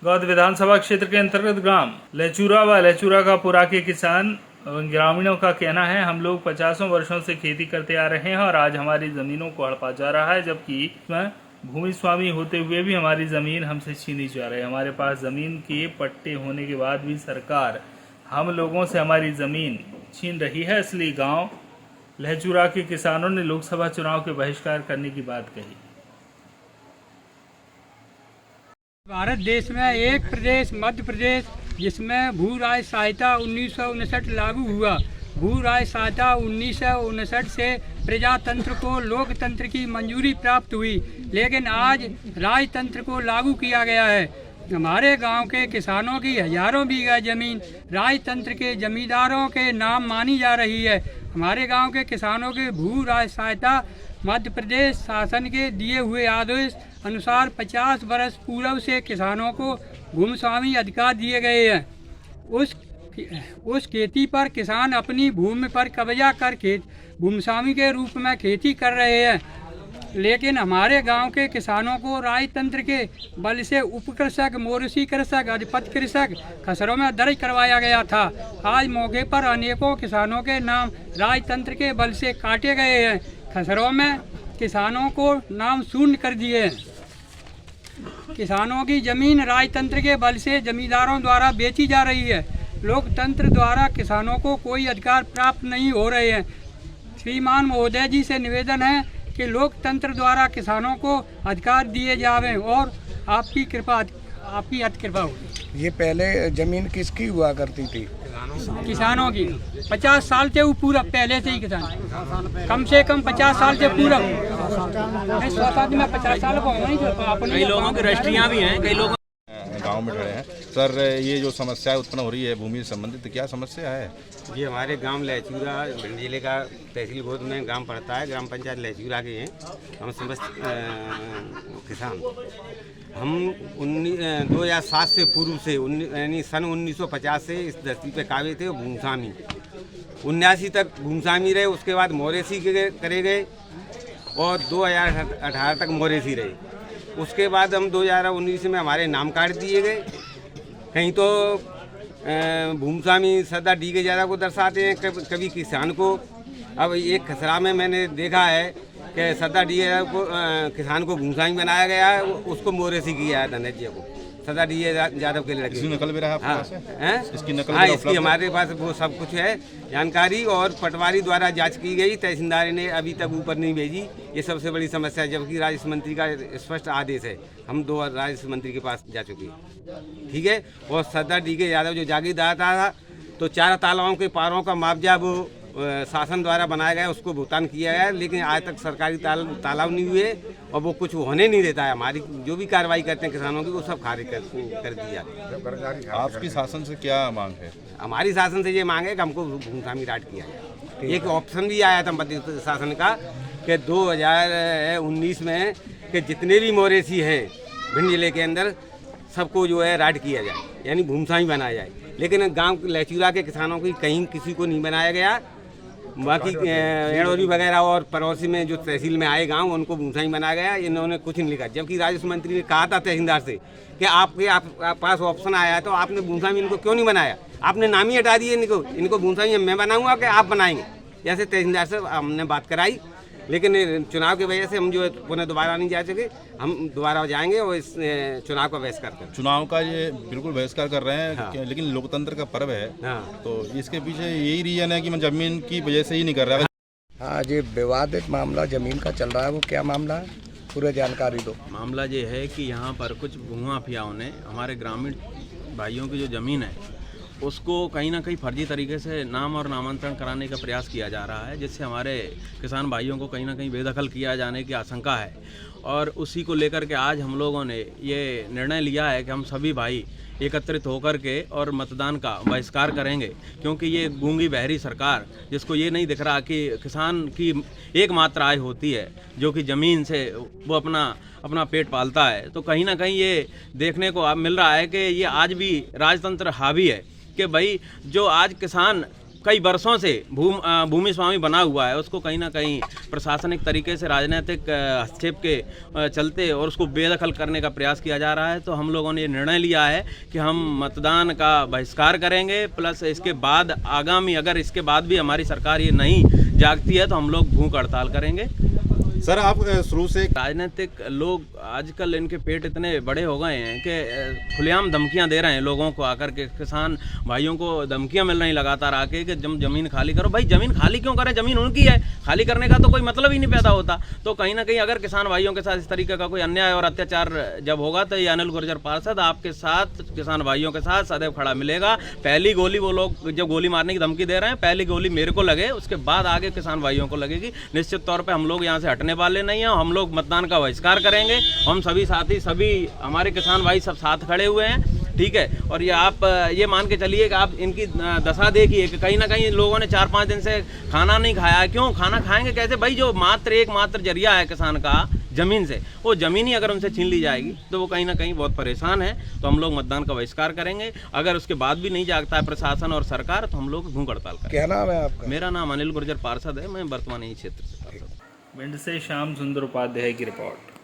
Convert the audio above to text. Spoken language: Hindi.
गौद विधानसभा क्षेत्र के अंतर्गत ग्राम लेचूरा व लेचूरा का पुरा के किसान एवं ग्रामीणों का कहना है, हम लोग 50 वर्षों से खेती करते आ रहे हैं और आज हमारी जमीनों को हड़पा जा रहा है, जबकि भूमि स्वामी होते हुए भी हमारी जमीन हमसे छीनी जा रही है। हमारे पास जमीन के पट्टे होने के बाद भी सरकार हम लोगों से हमारी जमीन छीन रही है। इसलिए गांव लेचूरा के किसानों ने लोकसभा चुनाव के बहिष्कार करने की बात कही। भारत देश में एक प्रदेश मध्य प्रदेश जिसमें भू राज सहायता 1959 लागू हुआ। भू राज सहायता 1959 से प्रजातंत्र को लोकतंत्र की मंजूरी प्राप्त हुई, लेकिन आज राजतंत्र को लागू किया गया है। हमारे गांव के किसानों की हजारों बीघा जमीन राजतंत्र के जमींदारों के नाम मानी जा रही है। हमारे गांव के किसानों के भू राज सहायता मध्य प्रदेश शासन के दिए हुए आदेश अनुसार 50 वर्ष पूर्व से किसानों को भूमि स्वामी अधिकार दिए गए हैं। उस खेती पर किसान अपनी भूमि पर कब्जा कर भूमि स्वामी के रूप में खेती कर रहे हैं, लेकिन हमारे गांव के किसानों को राजतंत्र के बल से उपकृषक, मोरसी कृषक, अधिपति कृषक खसरों में दर्ज करवाया गया था। आज मौके पर अनेकों किसानों के नाम राजतंत्र के बल से काटे गए हैं। खसरों में किसानों को नाम शून्य कर दिए हैं। किसानों की जमीन राजतंत्र के बल से जमींदारों द्वारा बेची जा रही है। लोकतंत्र द्वारा किसानों को कोई अधिकार प्राप्त नहीं हो रहे हैं। श्रीमान महोदय जी से निवेदन है कि लोकतंत्र द्वारा किसानों को अधिकार दिए जावें और आपकी अति कृपा होगी। ये पहले जमीन किसकी हुआ करती थी? किसानों की 50 साल से वो पूरा पहले से ही किसान, कम से कम 50 साल से पूरा। में 50 साल को कई लोगों की रजिस्ट्रियाँ भी हैं, कई लोग गांव में खड़े हैं। सर, ये जो समस्या उत्पन्न हो रही है भूमि से संबंधित, क्या समस्या है? ये हमारे गांव लेचूरा भिंड जिले का तहसील गोद में गांव पड़ता है। ग्राम पंचायत लेचूरा के हैं हम समस्त किसान। हम 2007 से पूर्व से यानी सन 1950 से इस धरती पे काबिज थे भूमस्वामी। 79 तक भूमस्वामी रहे, उसके बाद मोरेसी करे गए और 2018 तक मोरेसी रहे। उसके बाद हम 2019 में हमारे नाम काट दिए गए। कहीं तो भूमस्वामी सदा डी के ज़्यादा को दर्शाते हैं, कभी किसान को। अब एक खसरा में मैंने देखा है कि सदा डी को किसान को भूमस्वामी बनाया गया है, उसको मोरेसी किया है धनंजय को। सदा डी यादव के लड़के। इसकी नकल भी रहा है? हाँ, इसकी नकल? हाँ, इसकी हमारे पास वो सब कुछ है जानकारी, और पटवारी द्वारा जांच की गई। तहसीलदार ने अभी तक ऊपर नहीं भेजी। ये सबसे बड़ी समस्या है, जबकि राजस्व मंत्री का स्पष्ट आदेश है। हम 2 राजस्व मंत्री के पास जा चुके हैं, ठीक है। और सदा डी के यादव जो जागीरदार था, तो 4 तालाबों के पारों का मुआवजा वो शासन द्वारा बनाया गया, उसको भुगतान किया गया, लेकिन आज तक सरकारी तालाब नहीं हुए और वो कुछ होने नहीं देता है। हमारी जो भी कार्रवाई करते हैं किसानों की, वो सब खारिज कर दिया। आपकी शासन से क्या मांग है? हमारी शासन से ये मांग है कि हमको भूमस्वामी राट किया जाए। एक ऑप्शन भी आया था मध्य शासन का कि 2019 में कि जितने भी मोरेसी हैं भिंड जिले के अंदर, सबको जो है राट किया जाए, यानी भूमस्वामी बनाया जाए। लेकिन गांव लेचूरा के किसानों की कहीं किसी को नहीं बनाया गया। बाकी एड़ोरी वगैरह और पड़ोसी में जो तहसील में आए गांव, उनको भूमस्वामी बनाया गया। इन्होंने कुछ नहीं लिखा, जबकि राजस्व मंत्री ने कहा था तहसीलदार से कि आपके पास ऑप्शन आया है तो आपने भूमस्वामी इनको क्यों नहीं बनाया? आपने नाम ही हटा दिए इनको भूमस्वामी मैं बनाऊंगा कि आप बनाएंगे? ऐसे तहसीलदार से हमने बात कराई, लेकिन चुनाव की वजह से हम जो है पुनः दोबारा नहीं जा सके। हम दोबारा जाएंगे और इस चुनाव का बहिष्कार कर। चुनाव का ये बिल्कुल बहिष्कार कर रहे हैं। हाँ। लेकिन लोकतंत्र का पर्व है। हाँ। तो इसके पीछे यही रीजन है कि मैं जमीन की वजह से ही नहीं कर रहा। हाँ, ये विवादित मामला जमीन का चल रहा है, वो क्या मामला है? पूरे जानकारी दो। मामला ये है कि यहाँ पर कुछ भूमाफियाओं ने हमारे ग्रामीण भाइयों की जो ज़मीन है उसको कहीं ना कहीं फर्जी तरीके से नाम और नामांतरण कराने का प्रयास किया जा रहा है, जिससे हमारे किसान भाइयों को कहीं ना कहीं बेदखल किया जाने की आशंका है। और उसी को लेकर के आज हम लोगों ने ये निर्णय लिया है कि हम सभी भाई एकत्रित होकर के और मतदान का बहिष्कार करेंगे, क्योंकि ये गूंगी बहरी सरकार, जिसको ये नहीं दिख रहा कि किसान की एकमात्र आय होती है जो कि ज़मीन से वो अपना पेट पालता है, तो कहीं ना कहीं ये देखने को मिल रहा है कि ये आज भी राजतंत्र हावी है कि भाई जो आज किसान कई वर्षों से भूमि स्वामी बना हुआ है, उसको कहीं ना कहीं प्रशासनिक तरीके से राजनीतिक हस्तक्षेप के चलते और उसको बेदखल करने का प्रयास किया जा रहा है। तो हम लोगों ने ये निर्णय लिया है कि हम मतदान का बहिष्कार करेंगे, प्लस इसके बाद आगामी अगर इसके बाद भी हमारी सरकार ये नहीं जागती है तो हम लोग भूख हड़ताल करेंगे। सर आप शुरू से राजनीतिक लोग आजकल इनके पेट इतने बड़े हो गए हैं कि खुलेआम धमकियां दे रहे हैं लोगों को आकर के, किसान भाइयों को धमकियां मिल रही लगातार आके कि जमीन खाली करो। भाई जमीन खाली क्यों करें, जमीन उनकी है, खाली करने का तो कोई मतलब ही नहीं पैदा होता। तो कहीं ना कहीं अगर किसान भाइयों के साथ इस तरीके का कोई अन्याय और अत्याचार जब होगा तो ये अनिल गुर्जर पार्षद आपके साथ, किसान भाइयों के साथ सदैव खड़ा मिलेगा। पहली गोली वो लोग जब गोली मारने की धमकी दे रहे हैं, पहली गोली मेरे को लगे, उसके बाद आगे किसान भाइयों को लगेगी। निश्चित तौर पर हम लोग यहाँ से हटने वाले नहीं हैं, हम लोग मतदान का बहिष्कार करेंगे। हम सभी साथी, सभी हमारे किसान भाई सब साथ खड़े हुए हैं, ठीक है। और ये आप ये मान के चलिए कि आप इनकी दशा देखिए कि कहीं ना कहीं लोगों ने 4-5 दिन से खाना नहीं खाया। क्यों खाना खाएंगे कैसे भाई? जो एकमात्र जरिया है किसान का जमीन से, वो जमीन ही अगर उनसे छीन ली जाएगी तो वो कहीं ना कहीं बहुत परेशान है। तो हम लोग मतदान का बहिष्कार करेंगे। अगर उसके बाद भी नहीं जागता है प्रशासन और सरकार तो हम लोग भूख हड़ताल करेंगे। क्या नाम है आपका? मेरा नाम अनिल गुर्जर पार्षद है, मैं वर्तमान यही क्षेत्र से पार्षद हूं। भिंड से श्याम सुंदर उपाध्याय की रिपोर्ट।